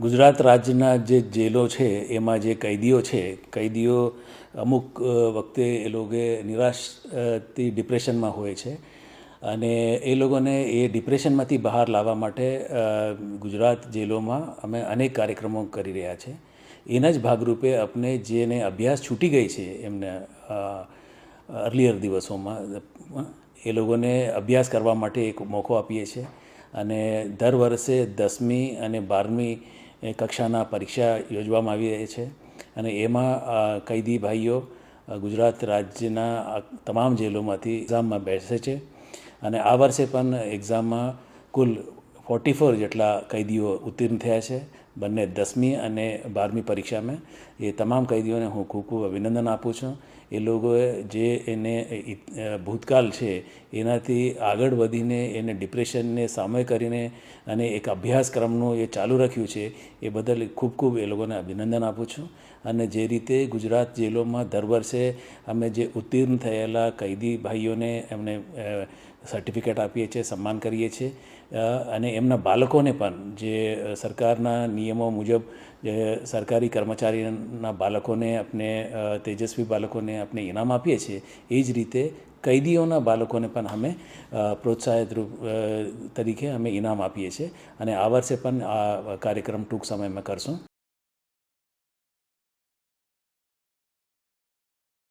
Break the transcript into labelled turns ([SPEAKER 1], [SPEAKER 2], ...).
[SPEAKER 1] ગુજરાત રાજ્યના જે જેલો છે એમાં જે કૈદીઓ છે, કૈદીઓ અમુક વખતે એ લોકો નિરાશથી ડિપ્રેશનમાં હોય છે અને એ લોકોને એ ડિપ્રેશનમાંથી બહાર લાવવા માટે ગુજરાત જેલોમાં અમે અનેક કાર્યક્રમો કરી રહ્યા છે. એના જ ભાગરૂપે આપણે જેને અભ્યાસ છૂટી ગઈ છે એમને અર્લિયર દિવસોમાં એ લોકોને અભ્યાસ કરવા માટે એક મોકો આપીએ છીએ અને દર વર્ષે 10મી અને 12મી કક્ષાના પરીક્ષા યોજવામાં આવી રહી છે અને એમાં કૈદી ભાઈઓ ગુજરાત રાજ્યના તમામ જેલોમાંથી એક્ઝામમાં બેસે છે અને આ વર્ષે પણ એક્ઝામમાં કુલ 44 જેટલા કૈદીઓ ઉત્તીર્ણ થયા છે બંને 10મી અને 12મી પરીક્ષામાં. એ તમામ કૈદીઓને હું ખૂબ ખૂબ અભિનંદન આપું છું. એ લોકોએ જે એને ભૂતકાળ છે એનાથી આગળ વધીને એને ડિપ્રેશનને સામે કરીને અને એક અભ્યાસક્રમનું એ ચાલુ રાખ્યું છે એ બદલ ખૂબ ખૂબ એ લોકોને અભિનંદન આપું છું. અને જે રીતે ગુજરાત જેલોમાં દર વર્ષે અમે જે ઉત્તીર્ણ થયેલા કૈદી ભાઈઓને એમને સર્ટિફિકેટ આપીએ છીએ, સન્માન કરીએ છીએ અને એમના બાળકોને પણ જે સરકારના નિયમો મુજબ જે સરકારી કર્મચારીના બાળકોને આપણે તેજસ્વી બાળકોને આપણે ઇનામ આપીએ છીએ એ જ રીતે કૈદીઓના બાળકોને પણ અમે પ્રોત્સાહિત રૂપ તરીકે અમે ઇનામ આપીએ છીએ અને આ વર્ષે પણ આ કાર્યક્રમ ટૂંક સમયમાં કરશું.